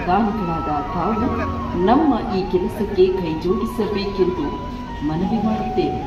ದಾನಿಗಳಾದ ತಾವು ನಮ್ಮ ಈ ಕೆಲಸಕ್ಕೆ ಕೈ ಜೋಡಿಸಬೇಕೆಂದು ಮನವಿ ಮಾಡುತ್ತೇವೆ.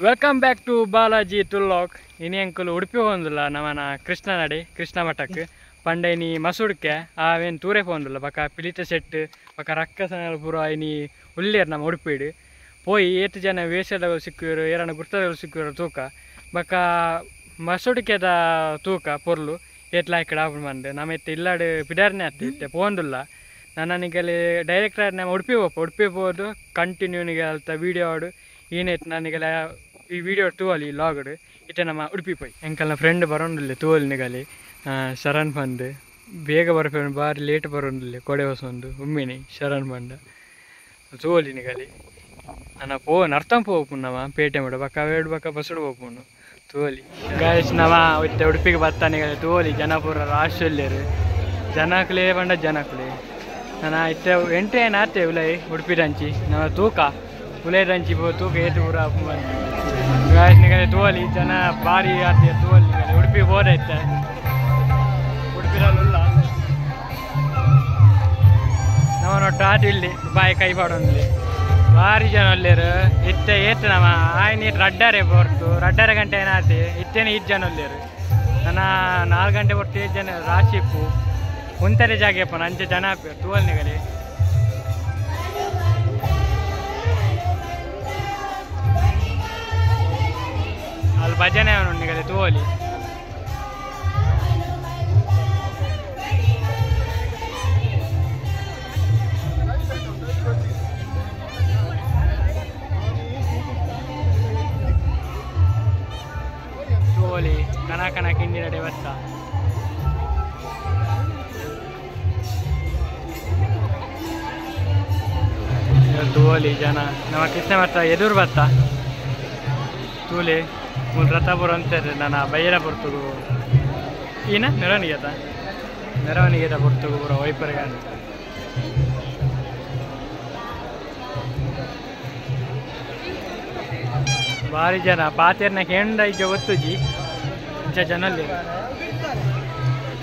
ವೆಲ್ಕಮ್ ಬ್ಯಾಕ್ ಟು ಬಾಲಾಜಿ ತುಲ್ಲಾಕ್. ಇನಿ ಅಂಕಲ್ ಉಡುಪಿ ಹೋಂದಿಲ್ಲ ನಮ್ಮನ ಕೃಷ್ಣ ನಡಿ ಕೃಷ್ಣ ಮಠಕ್ಕೆ ಪಂಡೆ ಇನಿ ಮಸೂಡ್ಕೆ ಅವೇನು ತೂರೆ ಹೋಂದಿಲ್ಲ ಬಕ್ಕ ಪಿಲಿಟ ಸೆಟ್ ಬಕ್ಕ ರಕ್ಕಸನ ಪೂರ ಇನಿ ಉಳ್ಳೇರು ನಮ್ಮ ಉಡುಪಿಡು ಪೋಯಿ ಏತು ಜನ ವೇಷದಗಳು ಸಿಕ್ಕಿರು ಏರನ್ನ ಗುರ್ತದಗಳು ಸಿಕ್ಕಿರು ತೂಕ ಬಕ್ಕ ಮಸೂಡ್ಕೆದ ತೂಕ ಪೊರ್ಲು ಏತ್ಲ ಇಕ್ಕಡೆ ಆಪು ಮಂದು ನಮ್ಮ ಎತ್ತು ಇಲ್ಲಾಡು ಪಿಡಾರ್ನೇ ಆಯ್ತು ಇತ್ತೆ ಪೋಂದಿಲ್ಲ ನನಗಲ್ಲಿ ಡೈರೆಕ್ಟರ್ ನಮ್ಮ ಉಡುಪಿ ಹೋದು ಕಂಟಿನ್ಯೂನಿಗೆ ಅಲ್ತ ವೀಡಿಯೋ ಆಡು ಏನಾಯ್ತು ನನಗೆಲ್ಲ ಈ ವಿಡಿಯೋ ತೂವಲಿ ಲಾಗಡು ಇತ್ತೆ ನಮ್ಮ ಉಡುಪಿ ಪೋಯ್ ಎಂಕಲ್ನ ಫ್ರೆಂಡ್ ಬರೋಂದಿಲ್ಲ ತೂವಲಿ ನಿಗಲಿ ಶರಣ್ ಬಂದು ಬೇಗ ಬರ್ಕೊಂಡು ಬಾರಿ ಲೇಟ್ ಬರೋಂದಿಲ್ಲ ಕೊಡೆ ಹೊಸೊಂದು ಉಮ್ಮಿನಿ ಶರಣ್ ಬಂದ ತೂವಲಿ ನಿಗಲಿ ನನ್ನ ನರ್ತಂ ಹೋಗ್ಪುಣ್ ನವ ಪೇಟೆ ಮಾಡ ಬಕ್ಕ ವೇಡು ಬಕ್ಕ ಬಸ್ಸುಡು ಹೋಗ್ಪುಣ್ಣು ತೂವಲಿ ಗಾಯಸ್ ನವ ಇತ್ತೆ ಉಡುಪಿಗೆ ಬರ್ತಾನಿಗಲಿ ತೂವಲಿ ಜನ ಪೂರ ರಾಶಲ್ಯರು ಜನಕ್ಲೇ ಬಂಡ ಜನಕ್ಲೇ ನಾನು ಇತ್ತೆ ಎಂಟು ಏನು ಆತೆ ಉಲೈ ಉಡುಪಿ ದಂಚಿ ನಮ್ಮ ತೂಕ ಉಲೈ ದಂಚಿ ತೂಕ ಏತು ಪೂರ ಗಾಯಸ್ ನಿಗಲಿ ತೂವಲಿ ಜನ ಭಾರಿ ಆತೆ ತೂವಲಿ ನಿಗಲಿ ಉಡುಪಿ ಹೋದೈತೆ ಉಡುಪಿರಲ್ಲ ನಾವು ನೋಟ್ಟು ಆಟ ಇಲ್ಲಿ ಬಾಯಿ ಕೈ ಪಾಡೋನ್ಲಿ ಭಾರಿ ಜನ ಒಲ್ಲೇರು ಇತ್ತೆ ಏತು ನಮ್ಮ ಆಯ್ನ ರಡ್ಡಾರೆ ಬರ್ತು ರಡ್ಡಾರೆ ಗಂಟೆ ಏನಾತಿ ಇತ್ತೇನೆ 5 ಜನ ಒಲ್ಲೇರು ನನ್ನ 4 ಗಂಟೆ ಬರ್ತು 5 ಜನ ರಾಶಿಪ್ಪು ಕುಂತರೆ ಜಾಗಪ್ಪ ಅಂಚೆ ಜನ ಹಾಕ್ಬೇಕು ತೂವಲ್ ನಿಗಲಿ ಅಲ್ಲಿ ಭಜನೆ ಅವನು ನಿಗಲಿ ತೂವಲಿ ತೂವಲಿ ಕಣ ಕಿಂಡಿ ನಡೆ ಬತ್ತ ತೂವಲಿ ಜನ ನಮ್ಮ ಕೃಷ್ಣ ಮಠ ಎದುರು ಬತ್ತ ತೂಲಿ ಒಂದು ರಥಪುರ ಅಂತಾರೆ ನಾನು ಬೈರ ಪುರ್ತಗು ಈನ ಮೆರವಣಿಗೆದ ಪುರ್ತಗು ಪೂರ ವೈಪರ್ಗ ಭಾರಿ ಜನ ಪಾತೆರ್ನ ಹೆಂಡ ಇಜ್ಜ ಗೊತ್ತುಜಿ ಇಂಚ ಜನಲ್ಲಿ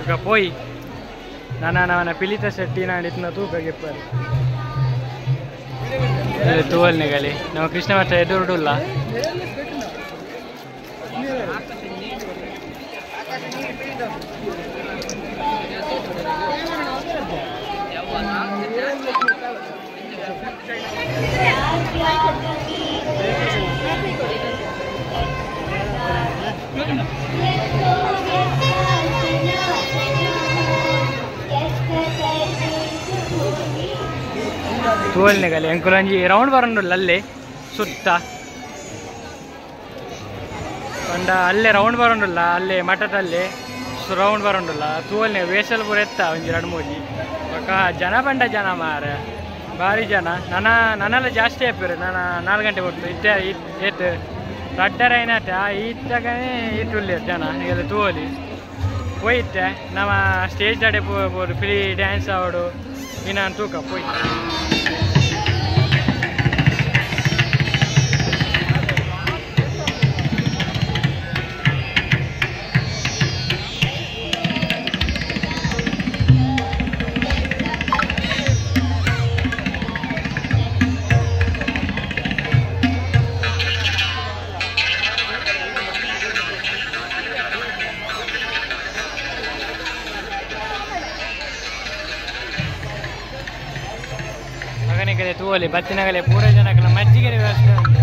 ಈಗ ಪೋಯಿ ನನ್ನ ಪಿಲಿತ ಶೆಟ್ಟಿ ನಾಡಿನ ತೂಕ ಗೆಪ್ಪರು ತೂವಲ್ ನಿಗಲಿ ನಮ್ಮ ಕೃಷ್ಣ ಮಠ ಎದುರುಡುಲ್ಲ ತೂವಲ್ ನಿಗಲಿ ಅಂಕುಲಂಜಿ ರೌಂಡ್ ಬರೋಲ್ಲ ಅಲ್ಲೇ ಸುತ್ತ ಪಂಡ ಅಲ್ಲೇ ರೌಂಡ್ ಬರೋಲ್ಲ ಅಲ್ಲೇ ಮಠದಲ್ಲಿ ರೌಂಡ್ ಬರೋಲ್ಲ ತೂವಲ್ನೇ ವೇಷಲ್ ಪೂರ ಎತ್ತ ಒಂಜಿ 2-3 ಬಕ್ಕ ಜನ ಬಂಡ ಜನ ಮಾರ ಭಾರಿ ಜನ ನನ್ನೆಲ್ಲ ಜಾಸ್ತಿ ಆಯ್ಪರು ನಾನು 4 ಗಂಟೆ ಕೊಟ್ಟು ಇತ್ತೆ ಏತು ರಡ್ಡರ ಏನಾಟ ಇತ್ತಾಗನೇ ಇಟ್ಟುಳ್ಳಿ ಜನ ಈಗೆಲ್ಲ ತೂವಲಿ ಹೋಯ್ತೆ ನಮ್ಮ ಸ್ಟೇಜ್ ದಾಡೆ ಬೋದು ಫ್ರೀ ಡ್ಯಾನ್ಸ್ ಆವಡು ಇನ್ನೊಂದು ತೂಕ ಹೋಯ್ತು ಓಲಿ ಬತ್ತಿನಾಗಲೇ ಪೂರ ಜನಕ್ಕೆಲ್ಲ ಮಜ್ಜಿಗೆ ವ್ಯವಸ್ಥೆ ಉಂಟು.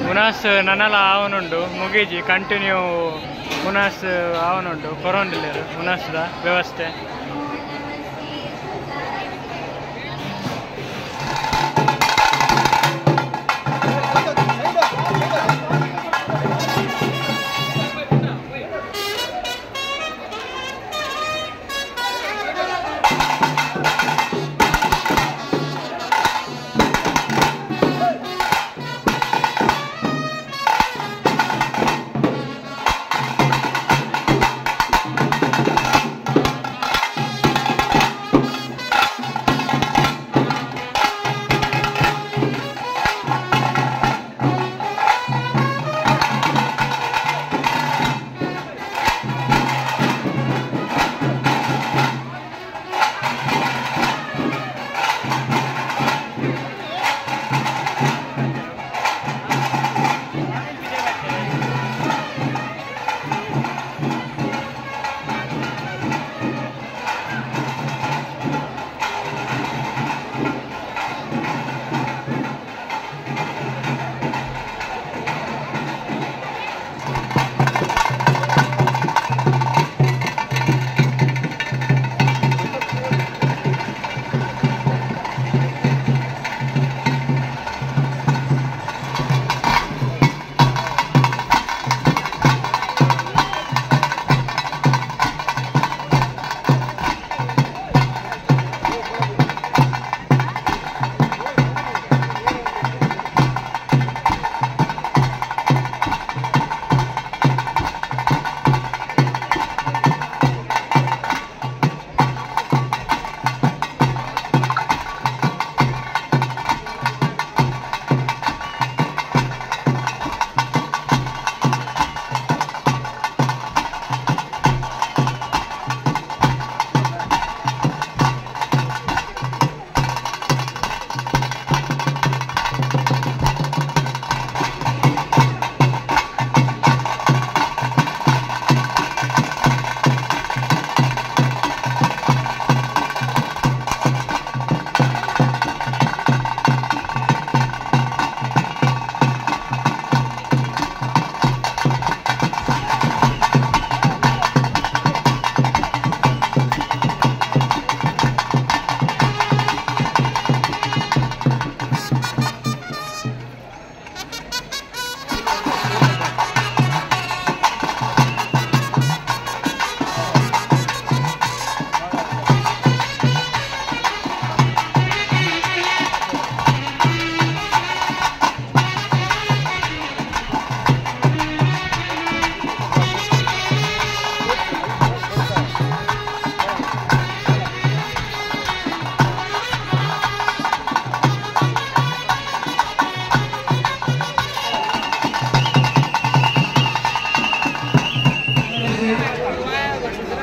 ಮುನಾಸ್ ನನ್ನಲ್ಲ ಆವನುಂಡು ಮುಗೀಜಿ ಕಂಟಿನ್ಯೂ ಮುನಾಸ್ ಆವನುಂಡು ಕೊರೊಂದಿಲ್ಲ ಮುನಾಸ್ದ ವ್ಯವಸ್ಥೆ.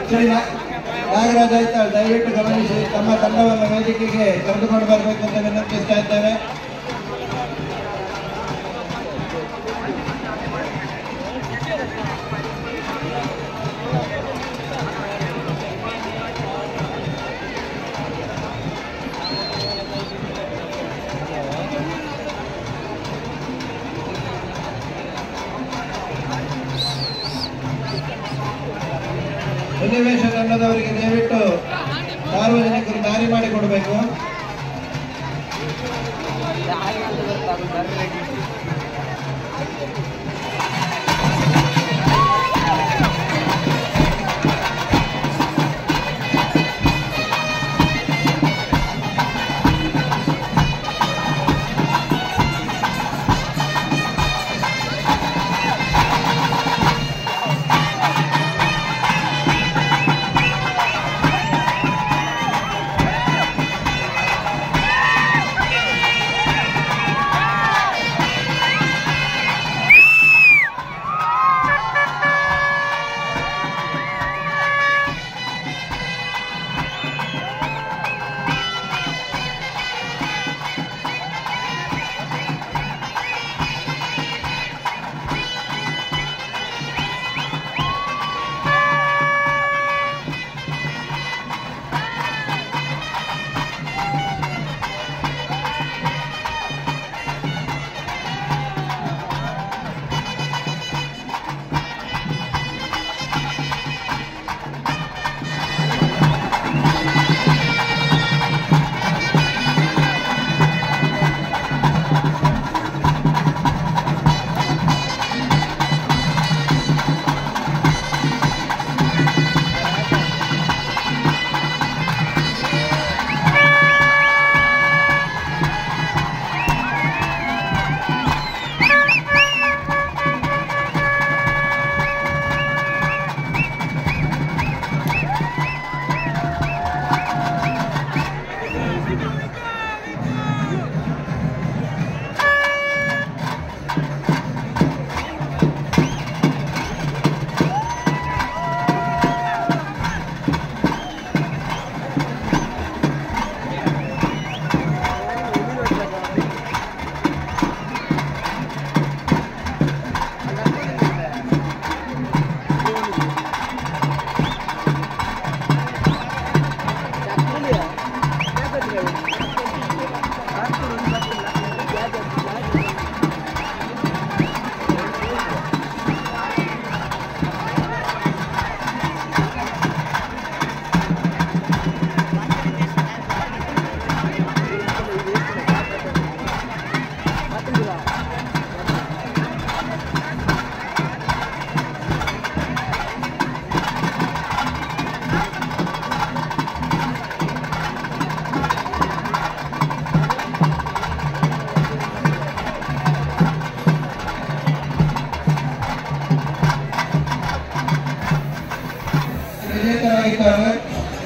ಶ್ರೀ ನಾಗರಾಜ ಐತಾಳ್ ದಯವಿಟ್ಟು ಗಮನಿಸಿ ತಮ್ಮ ತಂಡವನ್ನು ವೇದಿಕೆಗೆ ಕರೆದುಕೊಂಡು ಬರಬೇಕು ಅಂತ ವಿನಂತಿಸ್ತಾ ಇದ್ದೇವೆ. ಎಲಿವೇಶನ್ ಅನ್ನೋದವರಿಗೆ ದಯವಿಟ್ಟು ಸಾರ್ವಜನಿಕರು ದಾರಿ ಮಾಡಿಕೊಡಬೇಕು.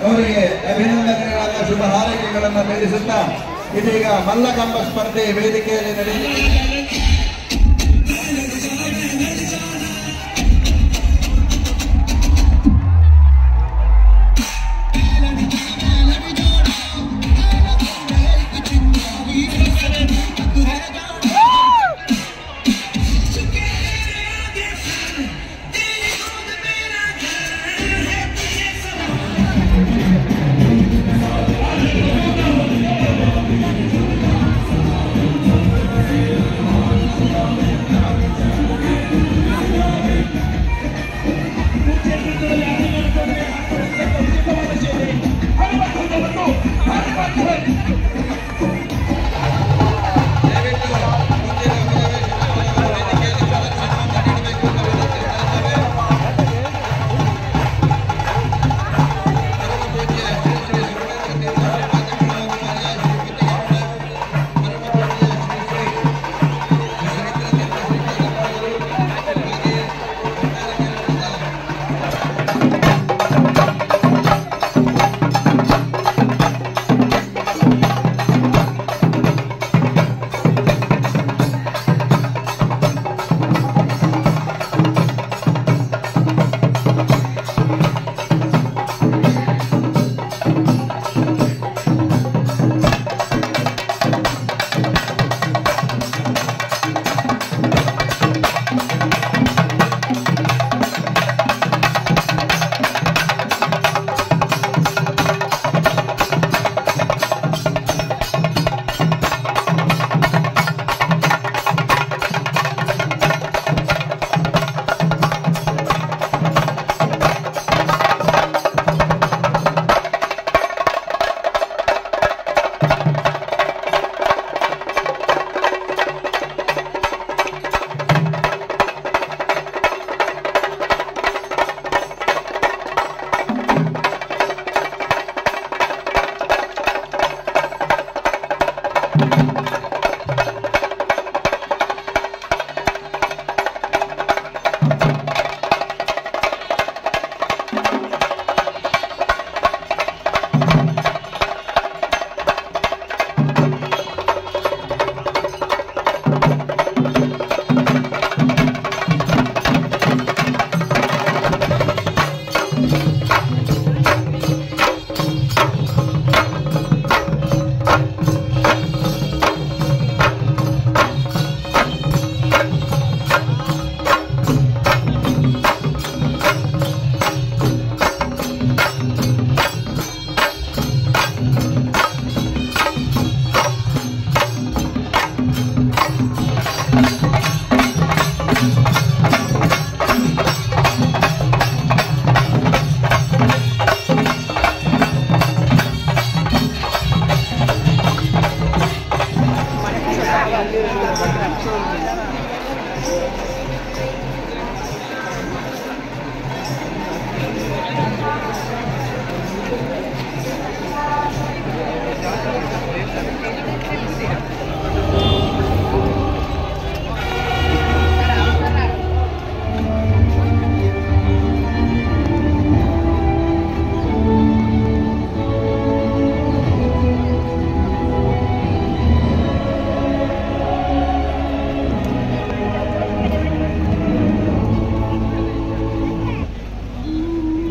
ಅವರಿಗೆ ಅಭಿನಂದನೆಗಳನ್ನ ಶುಭ ಹಾರೈಕೆಗಳನ್ನು ತಿಳಿಸುತ್ತಾ ಇದೀಗ ಮಲ್ಲಕಂಬ ಸ್ಪರ್ಧೆ ವೇದಿಕೆಯಲ್ಲಿ ನಡೆಯುತ್ತಿದೆ.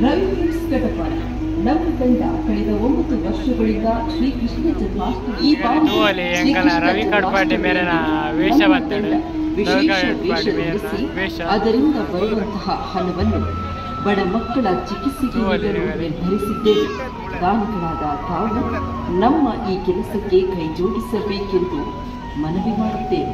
ರವಿ ಫಿಲ್ಮ್ಸ್ ಕಡಪ ನಮ್ಮ ತಂಡ ಕಳೆದ 9 ವರ್ಷಗಳಿಂದ ಶ್ರೀಕೃಷ್ಣ ಜನ್ಮಾಷ್ಟಮಿ ಈ ರವಿ ಕಡಪಾಟಿ ಮೇಲಿನ ವೇಷ ವಿಶೇಷ ವೇಷ ಧರಿಸಿ ಅದರಿಂದ ಬರುವಂತಹ ಹಣವನ್ನು ಬಡ ಮಕ್ಕಳ ಚಿಕಿತ್ಸೆಗೆ ನೀಡಲು ನಿರ್ಧರಿಸಿದ್ದೇವೆ. ದಾನಿಗಳಾದ ತಾವು ನಮ್ಮ ಈ ಕೆಲಸಕ್ಕೆ ಕೈ ಜೋಡಿಸಬೇಕೆಂದು ಮನವಿ ಮಾಡುತ್ತೇವೆ.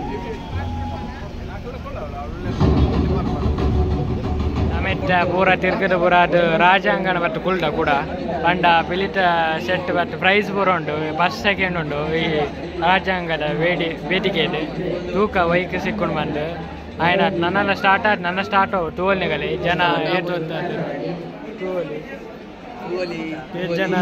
ಪೂರ ತಿರ್ಗದ ಪೂರ ಅದು ರಾಜಾಂಗಣ ಬತ್ತು ಕುಲ್ದ ಕೂಡ ಪಂಡ ಪಿಲಿತ ಸೆಟ್ ಬತ್ತು ಪ್ರೈಸ್ ಪೂರ ಉಂಟು. ಫಸ್ಟ್ ಸೆಕೆಂಡ್ ಉಂಟು ಈ ರಾಜಾಂಗದ ವೇದಿಕೆಯಲ್ಲಿ ತೂಕ ವೈಕ್ ಸಿಕ್ಕೊಂಡು ಬಂದು ఆయన ನನ್ನ ಸ್ಟಾರ್ಟ್ ತೋಲ್ನಿಗಲಿ ಜನ ಏತು ಜನ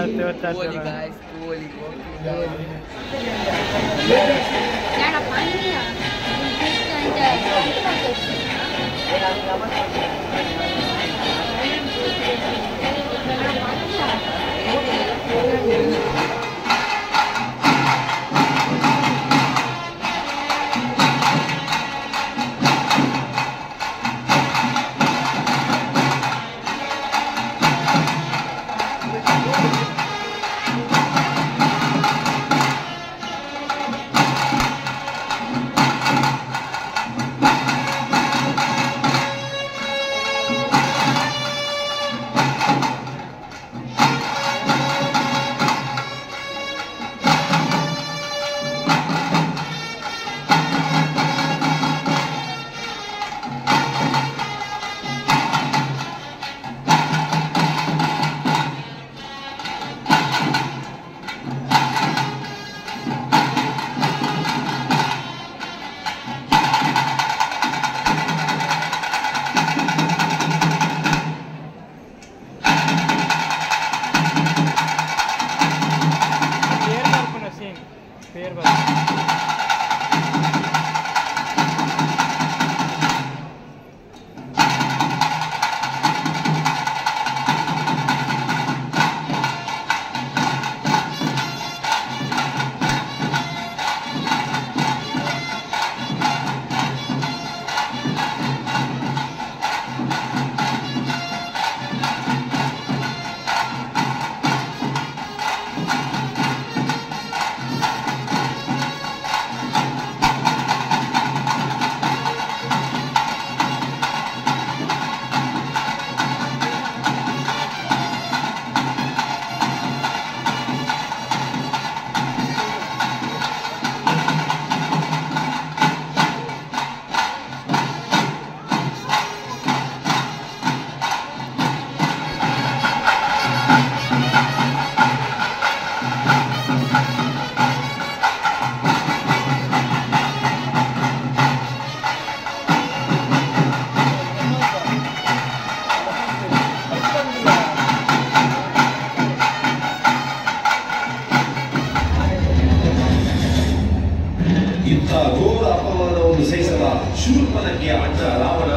ಇಂಥ ಘೋರ ಅಪಮಾನವನ್ನು ಸಹಿಸದ ಶೂರ್ಪನಖಿಯ ಅಣ್ಣ ರಾವಣ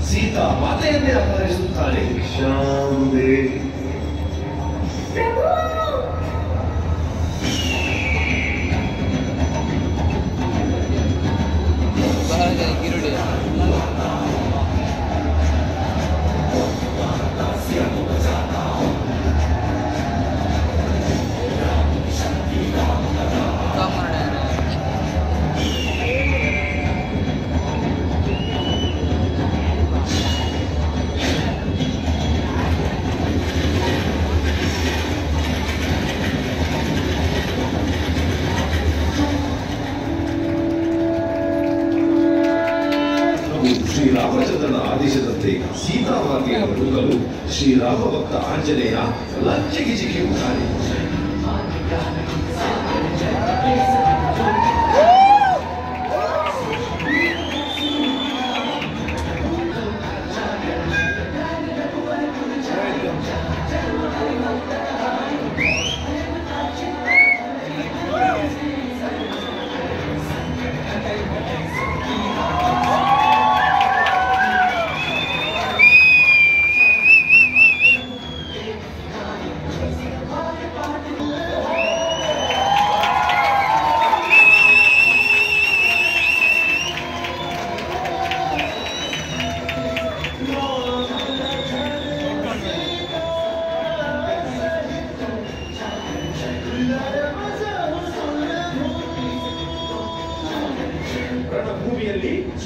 ಸೀತಾ ಮಾತೆಯನ್ನೇ ಅಪಹರಿಸುತ್ತಾನೆ. ಶಾಂಬೆ ಶ್ರೀರಾಮಚಂದ್ರನ ಆದೇಶದಂತೆ ಸೀತಾಮಾತೆಯನ್ನು ಹುಡುಕಲು ಶ್ರೀರಾಮ ಭಕ್ತ ಆಂಜನೇಯ ಲಂಚೆಗೆ ಜಿಗಿಯುತ್ತಾನೆ.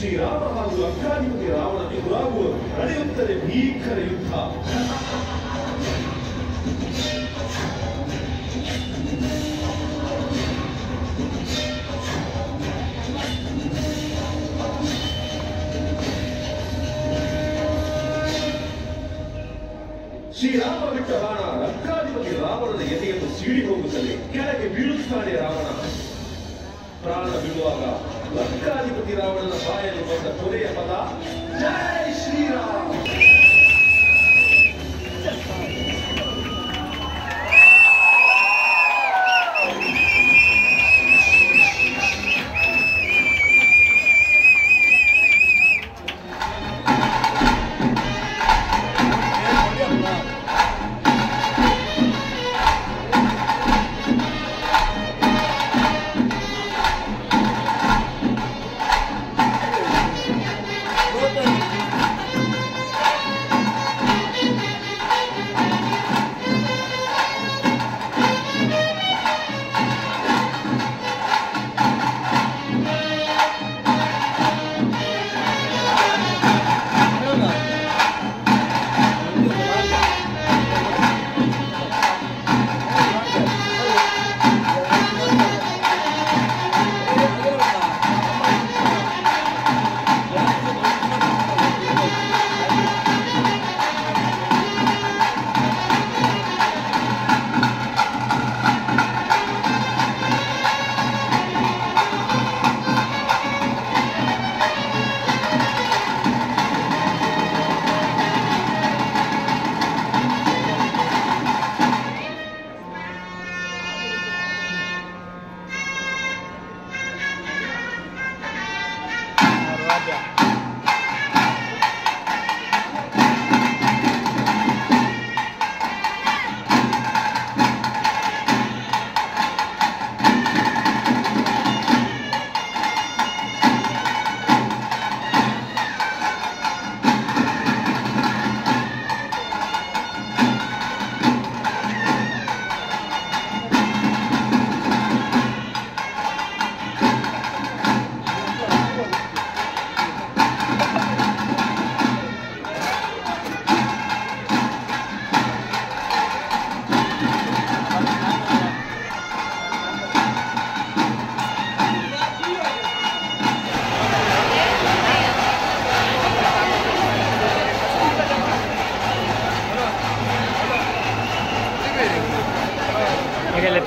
ಶ್ರೀರಾಮ ಹಾಗೂ ಲಂಕಾಧಿಪತಿ ರಾವಣ ಎದುರಾಗುವ ನಡೆಯುತ್ತದೆ ಭೀಕರ ಯುದ್ಧ. ಶ್ರೀರಾಮ ಬಿಟ್ಟ ಬಾಣ ಲಂಕಾಧಿಪತಿ ರಾವಣನ ಎದೆಯನ್ನು ಸೀಳಿ ಹೋಗುತ್ತದೆ. ಕೆಳಗೆ ಬೀಳುತ್ತಾನೆ ರಾವಣ. ಪ್ರಾಣ ಬಿಡುವಾಗ ಲಂಕಾಧಿಪತಿ ರಾವಣನ ಬಾಯಲ್ಲಿ ಬಂದ ಕೊನೆಯ ಪದ ಜೈ ಶ್ರೀರಾಮ.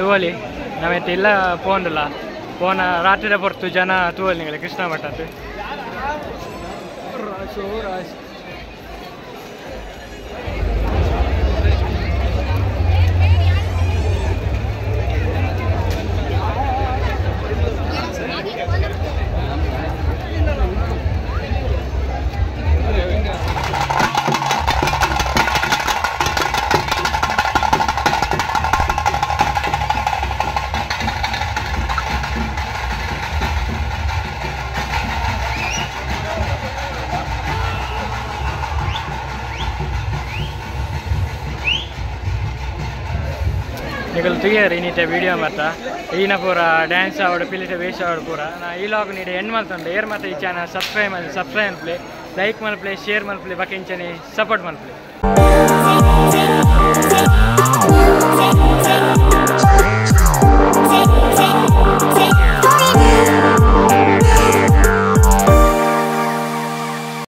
ತೂವಲಿ ನಾವೈತೆ ಇಲ್ಲ ಪೋಂಡಲ್ಲ ಪೋನ ರಾತ್ರಿ ಪೊರ್ತು ಜನ ತೂವಲಿ ನಿಂಗಲೆ ಕೃಷ್ಣ ಮಠದ್ದು निकल तुगियारी नीटे वीडियो मत ईना पूरा ड्यान्स आवड़ पिलिटे वेश आवड़ पूरा ना ई लाग नीटे एंड मल्तुंडे एयर मत ई ಚಾನಲ್ सब्सक्राइब प्ले लाइक मल्प्ले शेर मल्प्ले बकिंचनी सपोर्ट मल्प्ले